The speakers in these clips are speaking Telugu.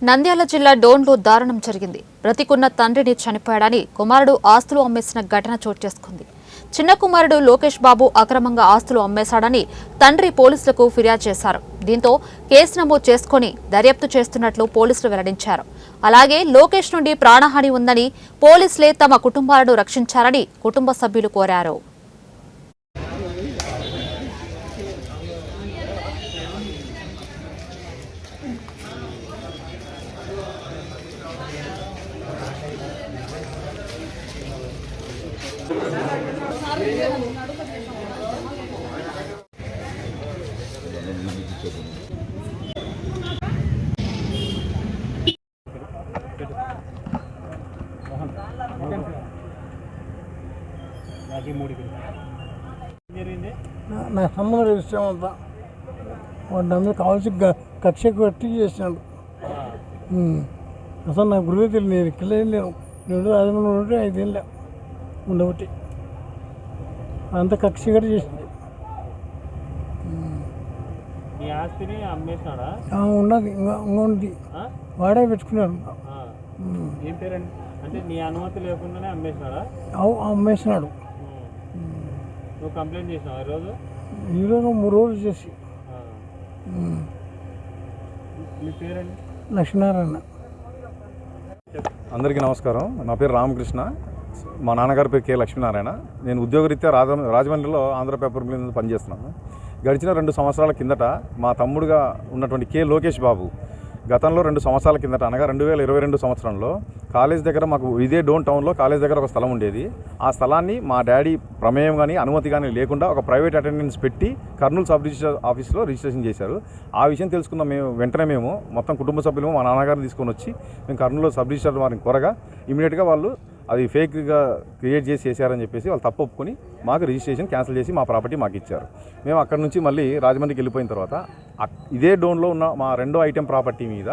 నంద్యాల జిల్లా డోన్లో దారుణం జరిగింది. బ్రతికున్న తండ్రిని చనిపోయాడని కుమారుడు ఆస్తులు అమ్మేసిన ఘటన చోటు చేసుకుంది. చిన్న కుమారుడు లోకేష్ బాబు అక్రమంగా ఆస్తులు అమ్మేశాడని తండ్రి పోలీసులకు ఫిర్యాదు చేశారు. దీంతో కేసు నమోదు చేసుకుని దర్యాప్తు చేస్తున్నట్లు పోలీసులు వెల్లడించారు. అలాగే లోకేష్ నుండి ప్రాణహాని ఉందని పోలీసులే తమ కుటుంబాలను రక్షించారని కుటుంబ సభ్యులు కోరారు. నా సంబంధం విషయం అంతా వాడు నా మీద కావాల్సి కక్ష కట్టి చేసినాడు. అసలు నా గురువే తెలియదు. నేను ఇక్కడ నేను రాజమండ్రి ఉంటే 5 ఏళ్ళ ఉండబట్టి అంత కక్ష కట్టి చేసింది. ఉన్నది ఇంకా ఉంది, వాడే పెట్టుకున్నాడు. అమ్మేసినాడు. ఈరోజు 3 రోజులు చేసి. లక్ష్మీనారాయణ. అందరికీ నమస్కారం. నా పేరు రామకృష్ణ. మా నాన్నగారి పేరు కె లక్ష్మీనారాయణ. నేను ఉద్యోగరీత్యా రాజమండ్రిలో ఆంధ్ర పేపర్ మిల్ మీద పనిచేస్తున్నాను. గడిచిన 2 సంవత్సరాల కిందట మా తమ్ముడుగా ఉన్నటువంటి కె లోకేష్ బాబు గతంలో 2 సంవత్సరాల కిందట అనగా 2022 సంవత్సరంలో కాలేజ్ దగ్గర మాకు ఇదే డోన్ టౌన్లో కాలేజ్ దగ్గర ఒక స్థలం ఉండేది. ఆ స్థలాన్ని మా డాడీ ప్రమేయం కానీ అనుమతి కానీ లేకుండా ఒక ప్రైవేట్ అటెండెన్స్ పెట్టి కర్నూలు సబ్ రిజిస్టర్ ఆఫీస్లో రిజిస్ట్రేషన్ చేశారు. ఆ విషయం తెలుసుకున్న వెంటనే మేము మొత్తం కుటుంబ సభ్యులు మా నాన్నగారిని తీసుకొని వచ్చి మేము కర్నూలులో సబ్ రిజిస్టర్ వారిని కోరగా ఇమీడియట్గా వాళ్ళు అది ఫేక్గా క్రియేట్ చేశారని చెప్పేసి వాళ్ళు తప్పు ఒప్పుకొని మాకు రిజిస్ట్రేషన్ క్యాన్సిల్ చేసి మా ప్రాపర్టీ మాకు ఇచ్చారు. మేము అక్కడి నుంచి మళ్ళీ రాజమండ్రికి వెళ్ళిపోయిన తర్వాత ఇదే డోన్లో ఉన్న మా 2వ ఐటెం ప్రాపర్టీ మీద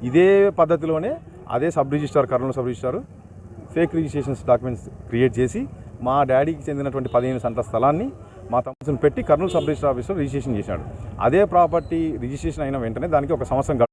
ఇదే పద్ధతిలోనే అదే sub registrar Kurnool sub registrar fake registrations documents create చేసి మా డాడీకి చెందినటువంటి 15 సెంట్ల స్థలాన్ని మా తమ్ముడిని పెట్టి కర్నూలు సబ్ రిజిస్టార్ ఆఫీస్లో రిజిస్ట్రేషన్ చేశాడు. అదే ప్రాపర్టీ రిజిస్ట్రేషన్ అయిన వెంటనే దానికి 1 సంవత్సరం